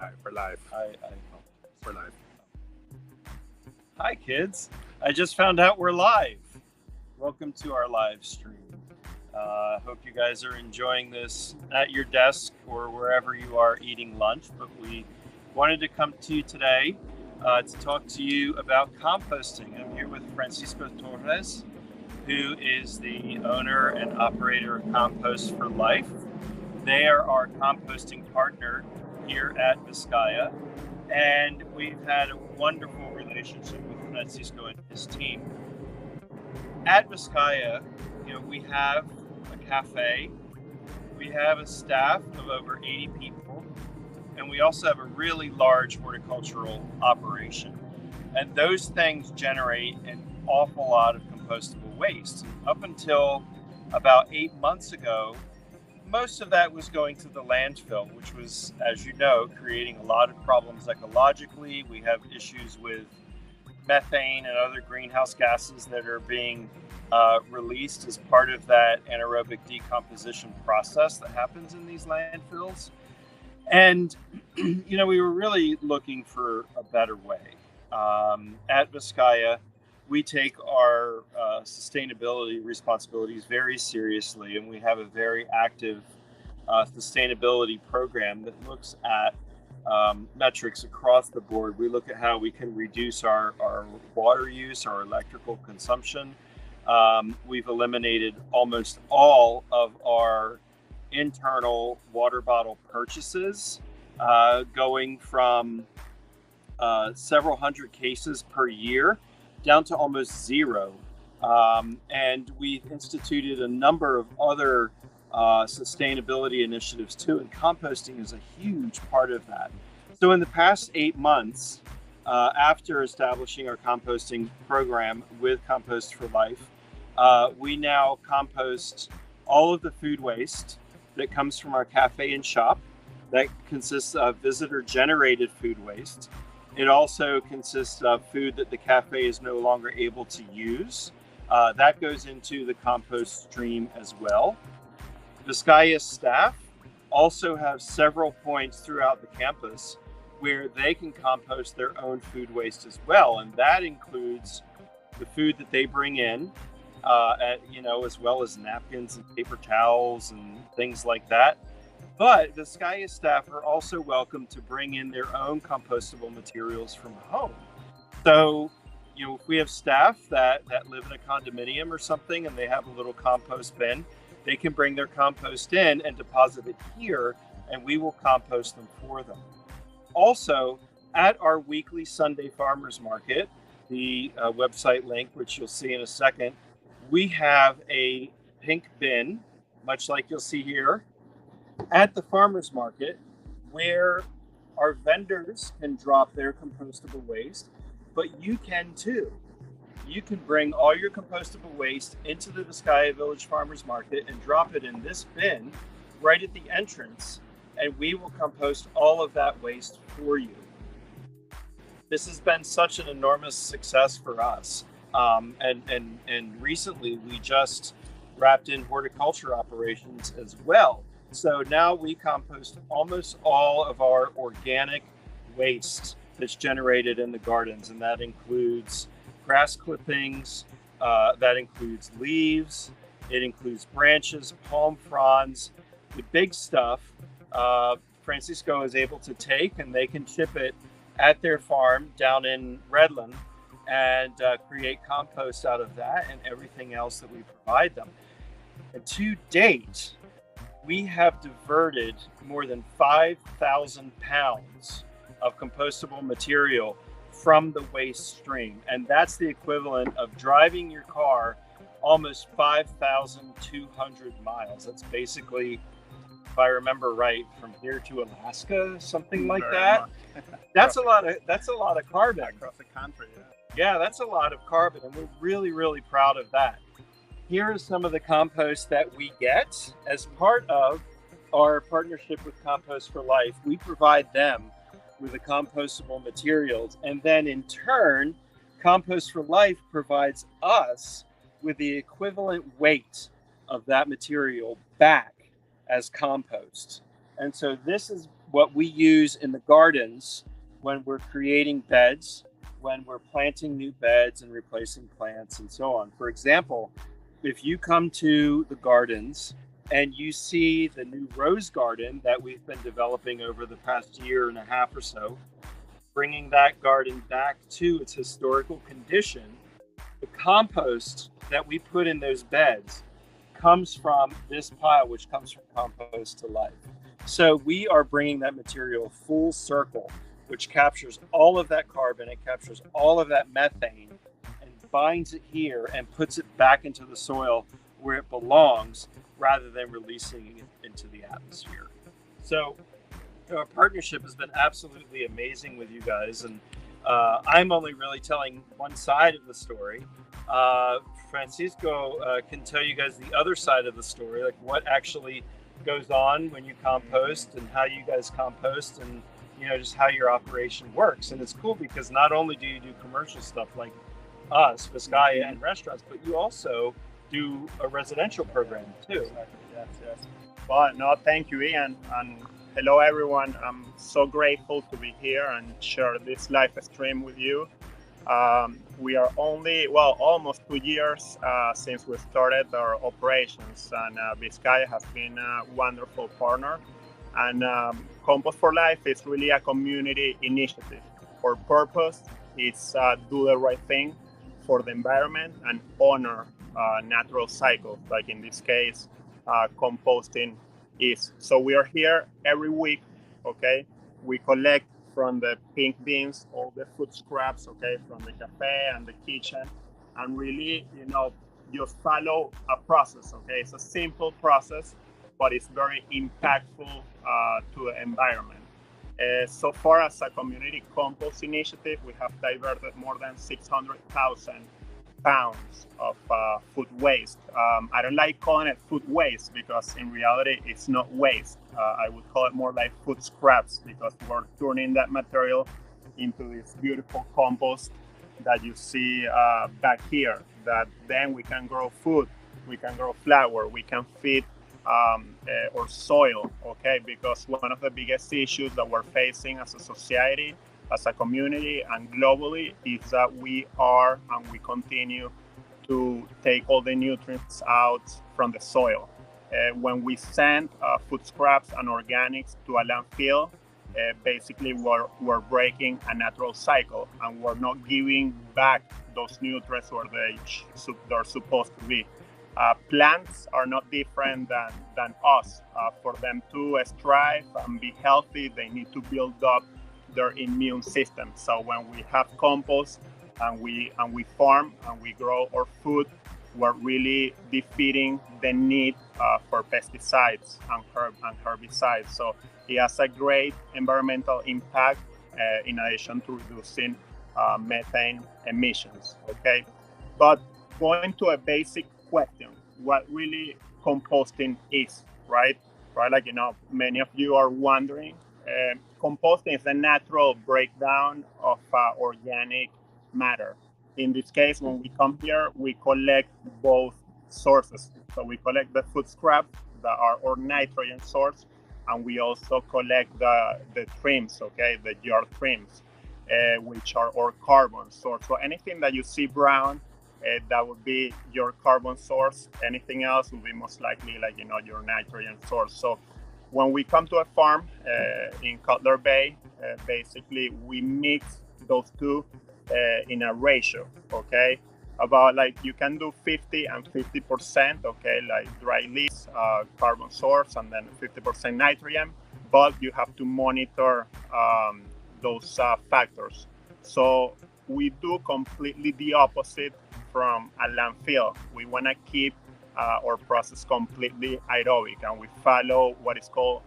Hi, we're live. I We're live. Hi, kids. I just found out we're live. Welcome to our live stream. Hope you guys are enjoying this at your desk or wherever you are eating lunch. But we wanted to come to you today to talk to you about composting. I'm here with Francisco Torres, who is the owner and operator of Compost for Life. They are our composting partner here at Vizcaya, and we've had a wonderful relationship with Francisco and his team. At Vizcaya, we have a cafe, we have a staff of over 80 people, and we also have a really large horticultural operation. And those things generate an awful lot of compostable waste. Up until about 8 months ago, most of that was going to the landfill, which was, as you know, creating a lot of problems ecologically. We have issues with methane and other greenhouse gases that are being released as part of that anaerobic decomposition process that happens in these landfills. And, we were really looking for a better way. At Vizcaya, we take our sustainability responsibilities very seriously, and we have a very active sustainability program that looks at metrics across the board. We look at how we can reduce our water use, our electrical consumption. We've eliminated almost all of our internal water bottle purchases, going from several hundred cases per year down to almost zero. And we've instituted a number of other sustainability initiatives too, and composting is a huge part of that. So in the past 8 months, after establishing our composting program with Compost for Life, we now compost all of the food waste that comes from our cafe and shop. That consists of visitor-generated food waste. It also consists of food that the cafe is no longer able to use. That goes into the compost stream as well. Vizcaya's staff also have several points throughout the campus where they can compost their own food waste as well. And that includes the food that they bring in, as well as napkins and paper towels and things like that. But the Vizcaya staff are also welcome to bring in their own compostable materials from home. So, if we have staff that live in a condominium or something and they have a little compost bin, they can bring their compost in and deposit it here, and we will compost them for them. Also, at our weekly Sunday farmers market, the website link, which you'll see in a second, we have a pink bin, much like you'll see here, at the farmers market, where our vendors can drop their compostable waste, but you can too. You can bring all your compostable waste into the Vizcaya Village Farmers Market and drop it in this bin right at the entrance, and we will compost all of that waste for you. This has been such an enormous success for us. And recently we just wrapped in horticulture operations as well. So now we compost almost all of our organic waste that's generated in the gardens, and that includes grass clippings, that includes leaves, it includes branches, palm fronds. The big stuff, Francisco is able to take, and they can ship it at their farm down in Redland and create compost out of that and everything else that we provide them. And to date, we have diverted more than 5,000 pounds of compostable material from the waste stream. And that's the equivalent of driving your car almost 5,200 miles. That's basically, if I remember right, from here to Alaska, something like that. That's a lot of carbon. Across the country, yeah. Yeah, that's a lot of carbon, and we're really, really proud of that. Here is some of the compost that we get as part of our partnership with Compost for Life. We provide them with the compostable materials, and then in turn, Compost for Life provides us with the equivalent weight of that material back as compost. And so this is what we use in the gardens when we're creating beds, when we're planting new beds and replacing plants and so on. For example, if you come to the gardens and you see the new rose garden that we've been developing over the past year and a half or so, bringing that garden back to its historical condition, the compost that we put in those beds comes from this pile, which comes from Compost to Life. So we are bringing that material full circle, which captures all of that carbon, it captures all of that methane, and binds it here and puts it back into the soil where it belongs, rather than releasing it into the atmosphere. So our partnership has been absolutely amazing with you guys, and I'm only really telling one side of the story. Francisco can tell you guys the other side of the story, like what actually goes on when you compost and how you guys compost, and just how your operation works. And it's cool because not only do you do commercial stuff like us, Vizcaya, and restaurants, but you also do a residential program too. Yes. Well, no, thank you, Ian, and hello everyone. I'm so grateful to be here and share this live stream with you. We are almost 2 years since we started our operations, and Vizcaya has been a wonderful partner. And Compost for Life is really a community initiative. Our purpose is do the right thing for the environment and honor natural cycles, like in this case, composting is. So we are here every week, okay? We collect from the pink bins all the food scraps, okay, from the cafe and the kitchen, and really, just follow a process, okay? It's a simple process, but it's very impactful to the environment. So far as a community compost initiative, we have diverted more than 600,000 pounds of food waste. I don't like calling it food waste because in reality it's not waste. I would call it more like food scraps, because we're turning that material into this beautiful compost that you see back here, that then we can grow food, we can grow flower, we can feed or soil, okay? Because one of the biggest issues that we're facing as a society, as a community, and globally is that we are and we continue to take all the nutrients out from the soil. When we send food scraps and organics to a landfill, basically we're breaking a natural cycle, and we're not giving back those nutrients where they're supposed to be. Plants are not different than us. For them to strive and be healthy, they need to build up their immune system. So when we have compost and we farm and we grow our food, we're really defeating the need for pesticides and herbicides. So it has a great environmental impact in addition to reducing methane emissions. Okay, but going to a basic question, what really composting is, right? Like, many of you are wondering. Composting is the natural breakdown of organic matter. In this case, when we come here, we collect both sources. So we collect the food scrap that are our nitrogen source, and we also collect the trims, okay, the yard trims, which are our carbon source. So anything that you see brown, that would be your carbon source. Anything else would be most likely like, your nitrogen source. So when we come to a farm in Cutler Bay, basically we mix those two in a ratio, okay? About like you can do 50 and 50%, okay? Like dry leaves, carbon source, and then 50% nitrogen, but you have to monitor those factors. So we do completely the opposite from a landfill. We want to keep our process completely aerobic, and we follow what is called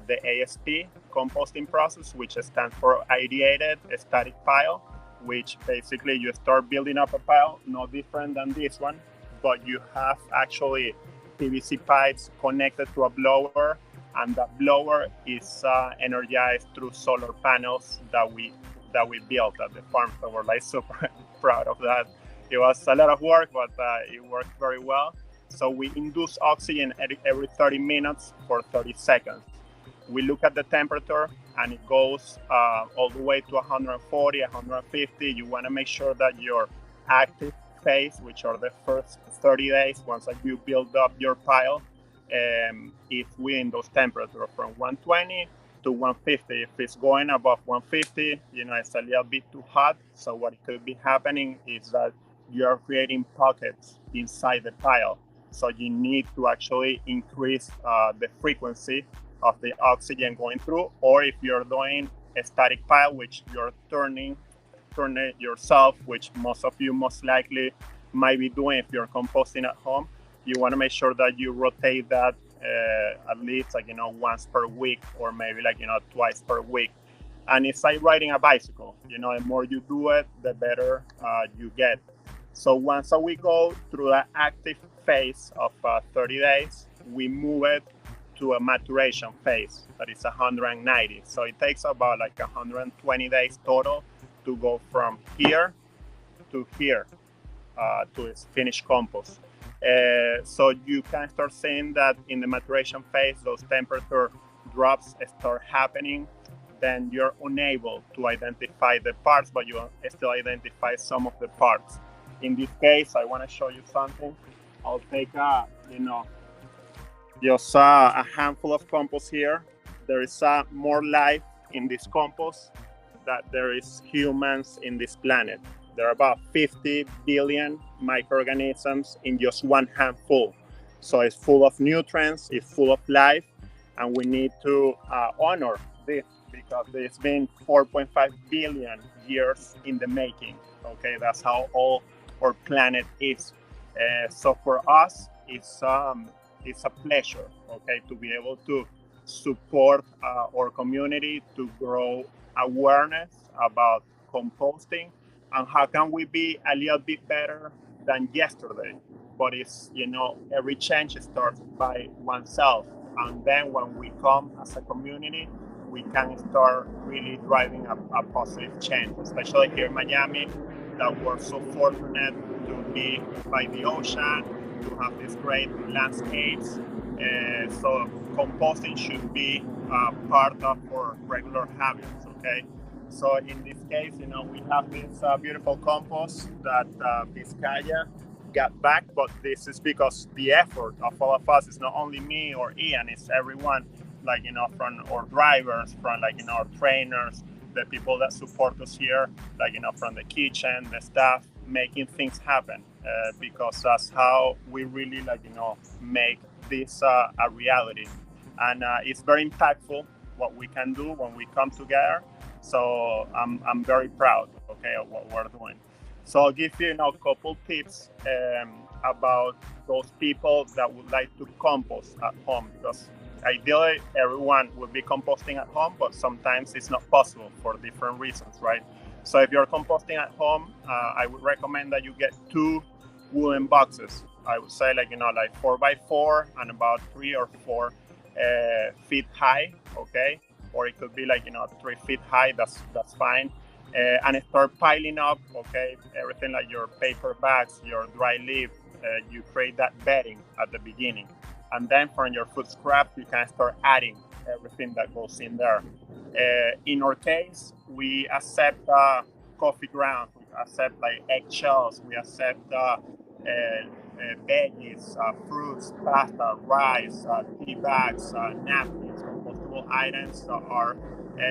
the ASP composting process, which stands for ideated static pile, which basically you start building up a pile, no different than this one, but you have actually PVC pipes connected to a blower, and that blower is energized through solar panels that we built at the farm. So we're like super proud of that. It was a lot of work, but it worked very well. So we induce oxygen every 30 minutes for 30 seconds. we look at the temperature and it goes all the way to 140, 150. You want to make sure that your active phase, which are the first 30 days, once that you build up your pile, is within those temperatures from 120 to 150. If it's going above 150, it's a little bit too hot. So what could be happening is that you are creating pockets inside the pile. So you need to actually increase the frequency of the oxygen going through, or if you're doing a static pile, which you're turning it yourself, which most of you most likely might be doing if you're composting at home, you want to make sure that you rotate that at least once per week, or maybe twice per week. And it's like riding a bicycle. The more you do it, the better you get. So once we go through that active phase of 30 days, we move it to a maturation phase that is 190. So it takes about 120 days total to go from here to here to its finished compost. So you can start seeing that in the maturation phase, those temperature drops start happening. Then you're unable to identify the parts, but you still identify some of the parts. In this case, I want to show you something. I'll take just a handful of compost here. There is more life in this compost that there is humans in this planet. There are about 50 billion microorganisms in just one handful. So it's full of nutrients, it's full of life, and we need to honor this because it's been 4.5 billion years in the making. Okay, that's how old our planet is. So for us, it's a pleasure, okay, to be able to support our community to grow awareness about composting and how can we be a little bit better than yesterday. But it's, every change starts by oneself. And then when we come as a community, we can start really driving a positive change, especially here in Miami, that we're so fortunate to be by the ocean, to have these great landscapes. So composting should be part of our regular habits, okay? So in this case, we have this beautiful compost that Vizcaya got back, but this is because the effort of all of us is not only me or Ian, it's everyone, from our drivers, from our trainers, the people that support us here, from the kitchen, the staff, making things happen, because that's how we really make this a reality. And it's very impactful what we can do when we come together. So I'm very proud, okay, of what we're doing. So I'll give you a couple tips about those people that would like to compost at home, because ideally everyone would be composting at home, but sometimes it's not possible for different reasons, right? So if you're composting at home, I would recommend that you get 2 wooden boxes. I would say 4x4 and about 3 or 4 feet high, okay? Or it could be 3 feet high, that's fine. And start piling up, okay? Everything like your paper bags, your dry leaf, you create that bedding at the beginning. And then from your food scraps, you can start adding everything that goes in there. In our case, we accept coffee grounds, we accept eggshells, we accept veggies, fruits, pasta, rice, tea bags, napkins, compostable items that are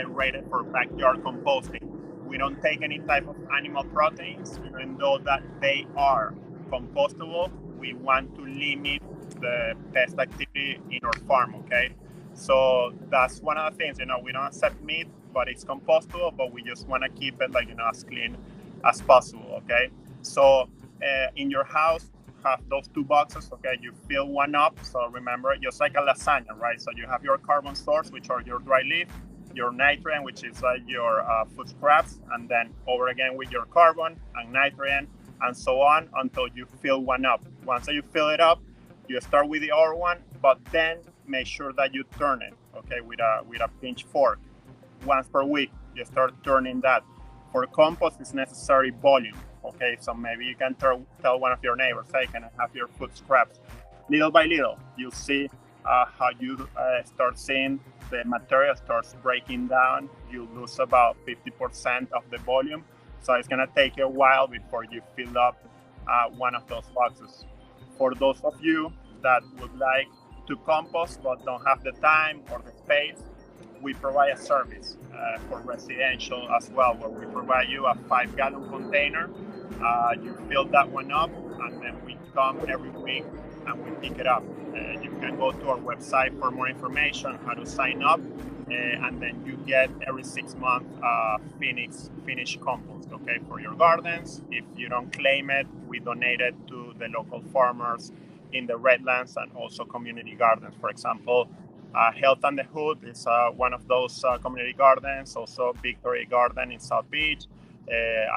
rated for backyard composting. We don't take any type of animal proteins, even though that they are compostable. We want to limit the pest activity in our farm, okay? So that's one of the things, we don't accept meat, but it's compostable, but we just want to keep it as clean as possible, okay? So in your house, have those 2 boxes, okay? You fill one up, so remember, just like a lasagna, right? So you have your carbon source, which are your dry leaf, your nitrogen, which is your food scraps, and then over again with your carbon and nitrogen, and so on until you fill one up. Once you fill it up, you start with the other one, but then make sure that you turn it, okay, with a pinch fork. Once per week, you start turning that. For compost, it's necessary volume, okay? So maybe you can tell one of your neighbors, hey, can I have your food scraps? Little by little, you see how you start seeing the material starts breaking down, you lose about 50% of the volume. So it's gonna take you a while before you fill up one of those boxes. For those of you that would like to compost but don't have the time or the space, we provide a service for residential as well, where we provide you a 5-gallon container. You fill that one up, and then we come every week and we pick it up. You can go to our website for more information, how to sign up, and then you get every 6 months finished compost, okay, for your gardens. If you don't claim it, we donate it to the local farmers in the Redlands and also community gardens. For example, Health and the Hood is one of those community gardens, also Victory Garden in South Beach,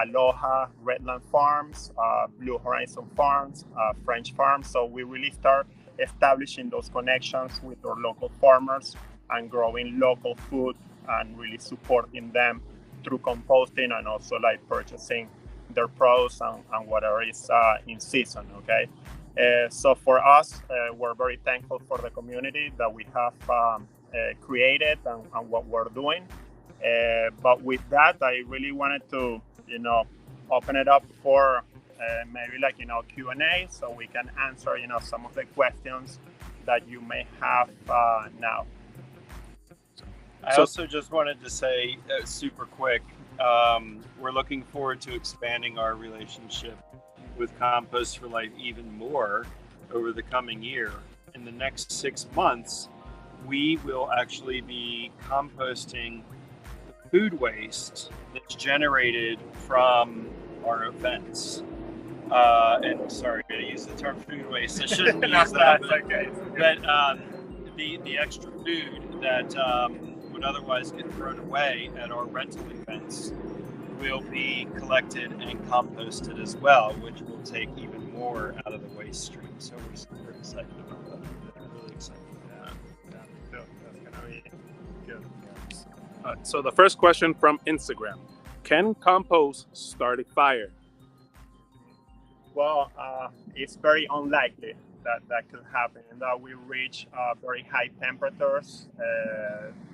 Aloha, Redland Farms, Blue Horizon Farms, French Farms. So we really start establishing those connections with our local farmers and growing local food and really supporting them through composting and also like purchasing their produce and whatever is in season, okay? So for us, we're very thankful for the community that we have created and what we're doing. But with that, I really wanted to, open it up for maybe like, Q&A, so we can answer, some of the questions that you may have now. I also just wanted to say super quick, we're looking forward to expanding our relationship with Compost for Life even more over the coming year. In the next 6 months, we will actually be composting food waste that's generated from our events. And sorry, I use the term food waste. I shouldn't use that. But the extra food that would otherwise get thrown away at our rental events will be collected and composted as well, which will take even more out of the waste stream. So we're super excited about that. Really excited. Yeah, that's gonna be good. So the first question from Instagram: can compost start a fire? Well, it's very unlikely that could happen, and that we reach very high temperatures.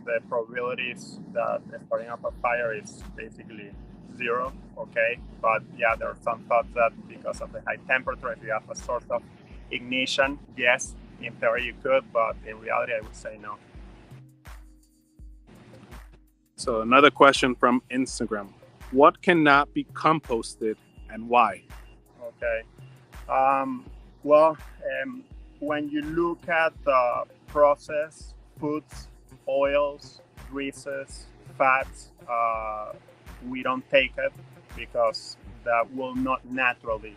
The probabilities that starting up a fire is basically zero, okay? But yeah, there are some thoughts that because of the high temperature, if you have a source of ignition, yes, in theory you could, but in reality, I would say no. So another question from Instagram: what cannot be composted and why? Okay. When you look at processed foods, oils, greases, fats, we don't take it because that will not naturally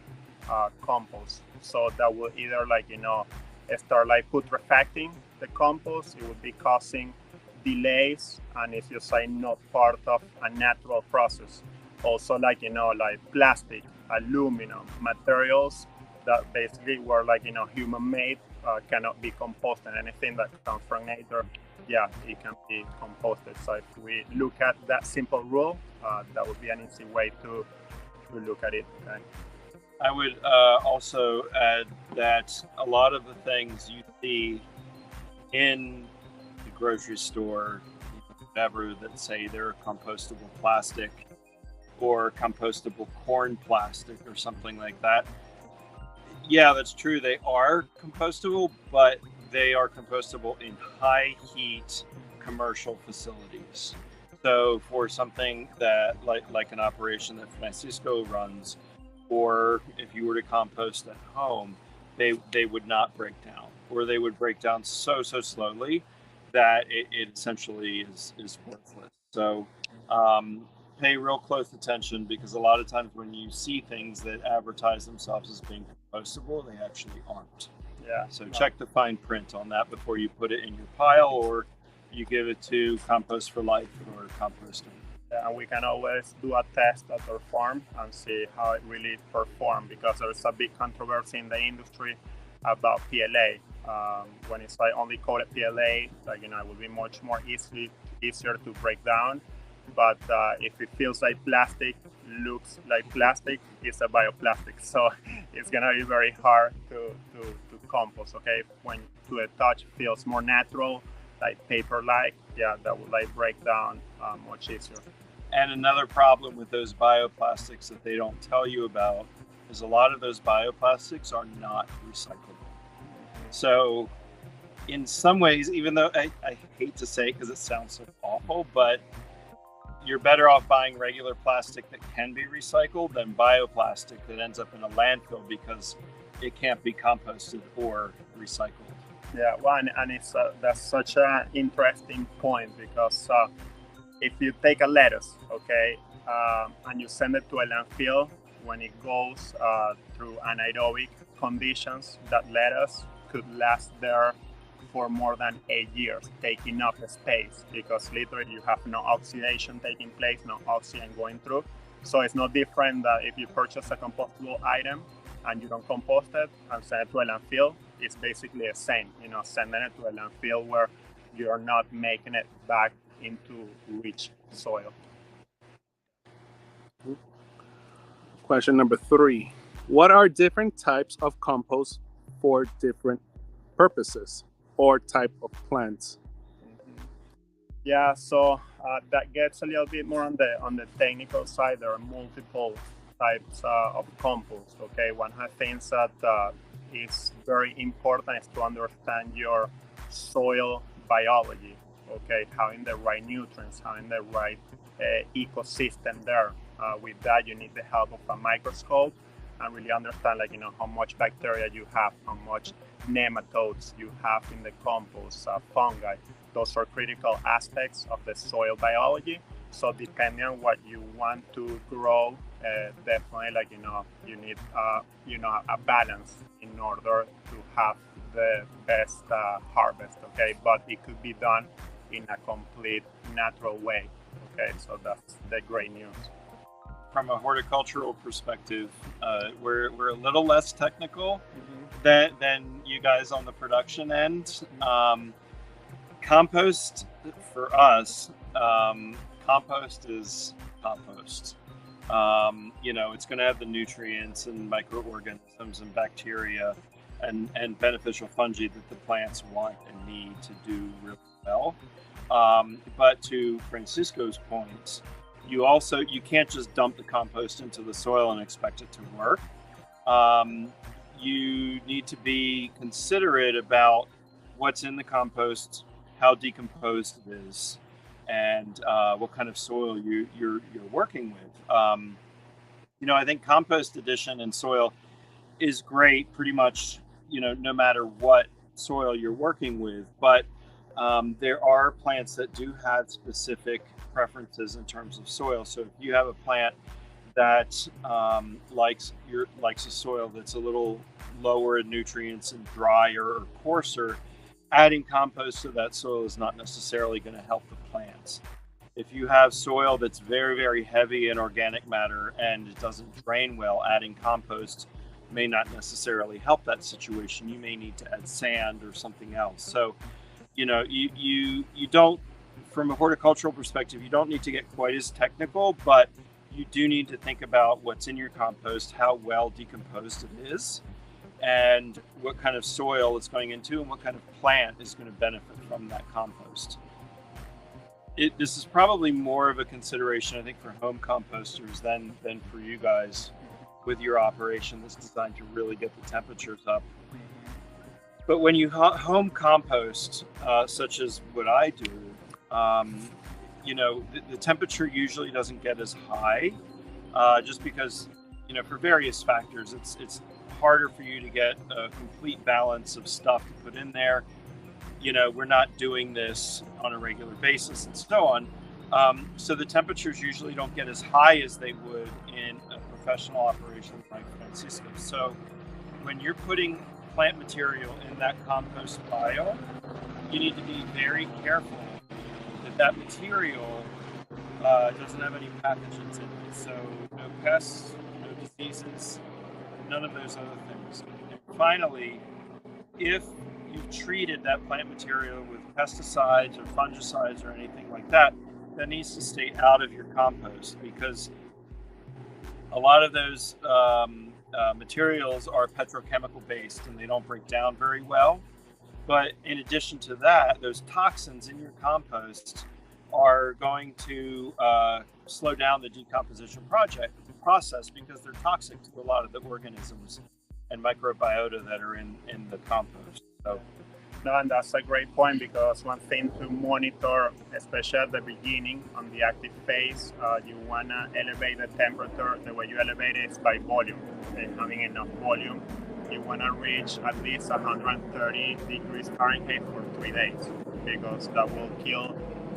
compost. So that will either start putrefacting the compost. It would be causing delays, and it's just not part of a natural process. Also plastic, aluminum, materials that basically were human made cannot be composted. Anything that comes from nature, yeah, it can be composted. So if we look at that simple rule, that would be an easy way to look at it. Okay? I would also add that a lot of the things you see in the grocery store, whatever, that say they're compostable plastic or compostable corn plastic or something like that. Yeah, that's true. They are compostable, but they are compostable in high heat commercial facilities. So for something that like an operation that Francisco runs, or if you were to compost at home, they would not break down, or they would break down so slowly that it essentially is worthless. So pay real close attention, because a lot of times when you see things that advertise themselves as being compostable, they actually aren't. Yeah. So check the fine print on that before you put it in your pile, or you give it to Compost for Life or composting. Yeah, and we can always do a test at our farm and see how it really performs, because there's a big controversy in the industry about PLA. When it's only coated PLA, it will be much more easier to break down. but if it feels like plastic, looks like plastic, it's a bioplastic. So it's gonna be very hard to compost. Okay, when to the touch feels more natural, like paper-like, yeah, that will like break down much easier. And another problem with those bioplastics that they don't tell you about is a lot of those bioplastics are not recyclable. So in some ways, even though I hate to say it because it sounds so awful, but you're better off buying regular plastic that can be recycled than bioplastic that ends up in a landfill because it can't be composted or recycled. Yeah, well, and it's that's such an interesting point because if you take a lettuce, okay, and you send it to a landfill, when it goes through anaerobic conditions, that lettuce could last there for more than 8 years, taking up space because literally you have no oxidation taking place, no oxygen going through. So it's no different that if you purchase a compostable item and you don't compost it and send it to a landfill, it's basically the same. You know, sending it to a landfill where you're not making it back into rich soil. Question number 3. What are different types of compost for different purposes or type of plants? Yeah, so that gets a little bit more on the technical side. There are multiple types of compost. Okay, one of the things that is very important is to understand your soil biology. Okay, having the right nutrients, having the right ecosystem there. With that, you need the help of a microscope and really understand, like, you know, how much bacteria you have, how much nematodes you have in the compost, fungi. Those are critical aspects of the soil biology. So depending on what you want to grow, definitely, like, you know, you need a balance in order to have the best harvest. Okay, but it could be done in a complete natural way. Okay, so that's the great news. From a horticultural perspective, we're a little less technical than you guys on the production end. Compost for us, compost is compost. You know, it's going to have the nutrients and microorganisms and bacteria and beneficial fungi that the plants want and need to do really well. But to Francisco's point, you can't just dump the compost into the soil and expect it to work. You need to be considerate about what's in the compost, how decomposed it is, and what kind of soil you're working with. You know, I think compost addition in soil is great pretty much, you know, no matter what soil you're working with, but there are plants that do have specific preferences in terms of soil. So if you have a plant that likes a soil that's a little lower in nutrients and drier or coarser, adding compost to that soil is not necessarily going to help the plants. If you have soil that's very, very heavy in organic matter and it doesn't drain well, adding compost may not necessarily help that situation. You may need to add sand or something else. So, you know, you don't, from a horticultural perspective, you don't need to get quite as technical, but you do need to think about what's in your compost, how well decomposed it is, and what kind of soil it's going into and what kind of plant is going to benefit from that compost. This is probably more of a consideration, I think, for home composters than for you guys with your operation that's designed to really get the temperatures up. But when you home compost, such as what I do, you know, the temperature usually doesn't get as high, just because, you know, for various factors, it's harder for you to get a complete balance of stuff to put in there. You know, we're not doing this on a regular basis and so on. So the temperatures usually don't get as high as they would in a professional operation like Francisco. So when you're putting plant material in that compost biome, you need to be very careful that material doesn't have any pathogens in it. So no pests, no diseases, none of those other things. And finally, if you've treated that plant material with pesticides or fungicides or anything like that, that needs to stay out of your compost, because a lot of those materials are petrochemical based and they don't break down very well. But in addition to that, those toxins in your compost are going to slow down the decomposition process because they're toxic to a lot of the organisms and microbiota that are in the compost. So, no, and that's a great point, because one thing to monitor, especially at the beginning on the active phase, you want to elevate the temperature. The way you elevate it is by volume, and having enough volume. You want to reach at least 130 degrees Fahrenheit for 3 days, because that will kill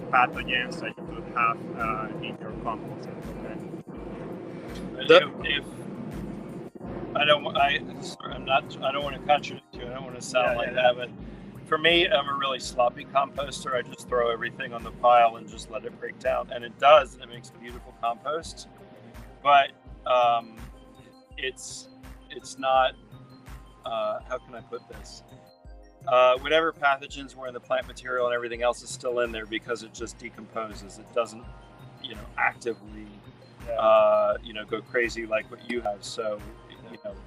pathogens that you could have in your compost. Okay. If I don't want to contradict you. I don't want to sound like that, but for me, I'm a really sloppy composter. I just throw everything on the pile and just let it break down, and it does. It makes beautiful compost, but it's not. How can I put this? Whatever pathogens were in the plant material and everything else is still in there because it just decomposes. It doesn't, actively, go crazy like what you have. So,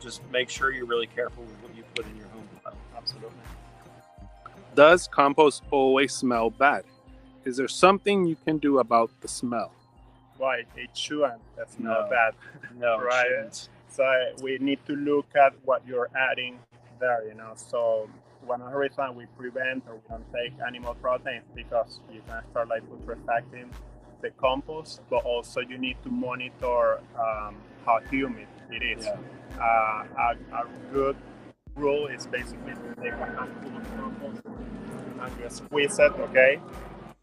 just make sure you're really careful with what you put in your home. Absolutely. Does compost always smell bad? Is there something you can do about the smell? Well, it shouldn't. That's not bad. No, right? It shouldn't. So we need to look at what you're adding there, So one of the reasons we prevent or we don't take animal protein because you can start putrefacting the compost, but also you need to monitor how humid it is. Yeah. A good rule is basically to take a handful of compost and you squeeze it, okay?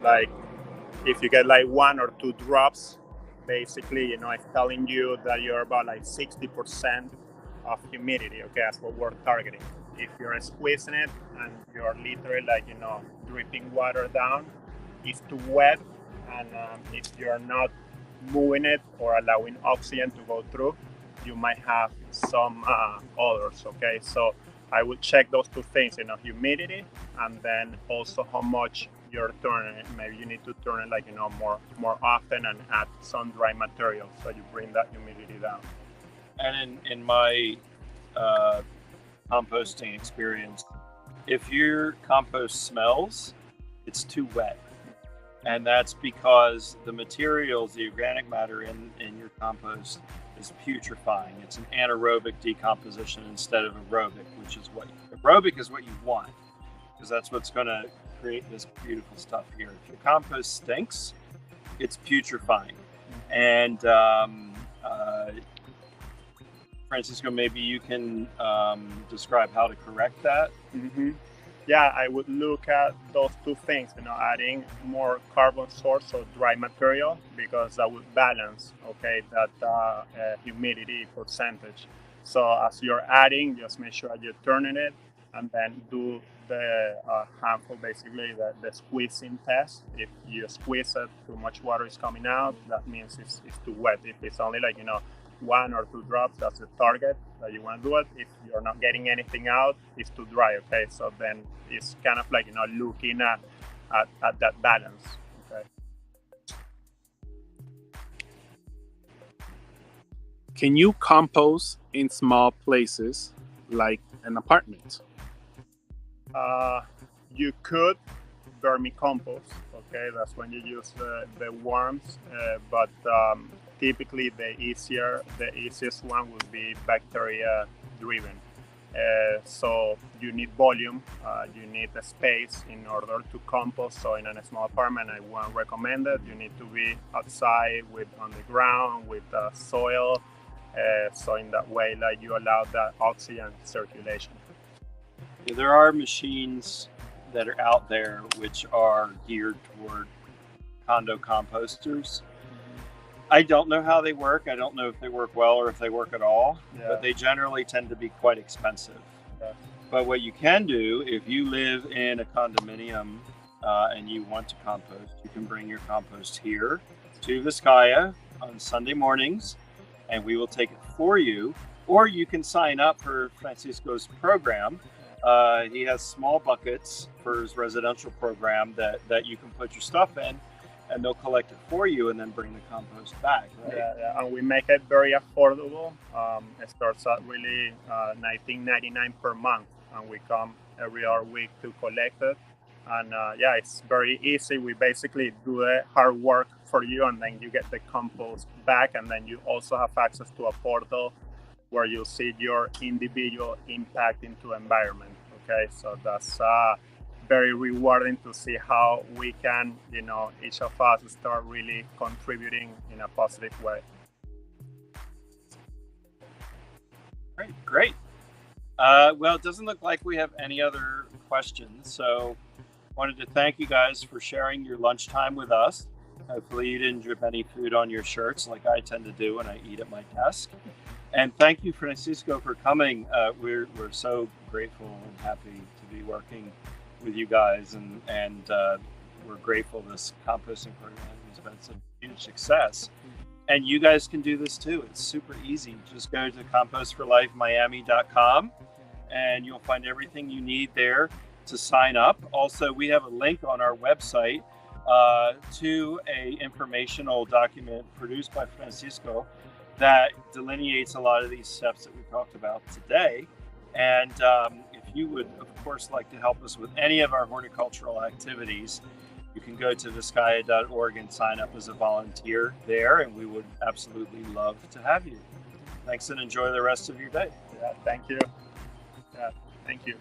Like if you get 1 or 2 drops, basically, it's telling you that you're about 60% of humidity, okay? That's what we're targeting. If you're squeezing it and you're literally dripping water down, it's too wet, and if you're not moving it or allowing oxygen to go through, you might have some odors, okay? So I would check those 2 things, humidity, and then also how much you're turning it. Maybe you need to turn it more often and add some dry material so you bring that humidity down. And in my composting experience, if your compost smells, it's too wet. And that's because the materials, the organic matter in your compost is putrefying. It's an anaerobic decomposition instead of aerobic, which is aerobic is what you want, because that's what's going to create this beautiful stuff here. If your compost stinks, it's putrefying. And Francisco, maybe you can describe how to correct that. Mm-hmm. Yeah, I would look at those 2 things, adding more carbon source or dry material, because that would balance, okay, that humidity percentage. So as you're adding, just make sure you're turning it, and then do the handful, basically the squeezing test. If you squeeze it, too much water is coming out, that means it's too wet. If it's only 1 or 2 drops, that's the target that you want to do it. If you're not getting anything out, it's too dry, okay? So then it's kind of looking at that balance, okay? Can you compost in small places like an apartment? You could vermicompost, okay? That's when you use the worms, but typically the easiest one would be bacteria driven. So you need volume, you need the space in order to compost. So in a small apartment, I won't recommend it. You need to be outside on the ground with soil. So in that way, you allow that oxygen circulation. There are machines that are out there which are geared toward condo composters. I don't know how they work. I don't know if they work well or if they work at all, but they generally tend to be quite expensive. Yeah. But what you can do, if you live in a condominium and you want to compost, you can bring your compost here to Vizcaya on Sunday mornings, and we will take it for you. Or you can sign up for Francisco's program. He has small buckets for his residential program that you can put your stuff in, and they'll collect it for you and then bring the compost back, right? Yeah, and we make it very affordable. It starts at really $19.99 per month, and we come every other week to collect it. And yeah, it's very easy. We basically do the hard work for you, and then you get the compost back, and then you also have access to a portal where you see your individual impact into environment. Okay, so that's very rewarding to see how we can, you know, each of us start really contributing in a positive way. Great. Well, it doesn't look like we have any other questions, so wanted to thank you guys for sharing your lunchtime with us. Hopefully you didn't drip any food on your shirts like I tend to do when I eat at my desk. And thank you, Francisco, for coming. We're so grateful and happy to be working with you guys, and we're grateful this composting program has been such a huge success. And you guys can do this too. It's super easy. Just go to compostforlifemiami.com and you'll find everything you need there to sign up. Also, we have a link on our website to a informational document produced by Francisco that delineates a lot of these steps that we talked about today. And if you would, of course, like to help us with any of our horticultural activities, you can go to vizcaya.org and sign up as a volunteer there, and we would absolutely love to have you. Thanks, and enjoy the rest of your day. Yeah, thank you. Yeah, thank you.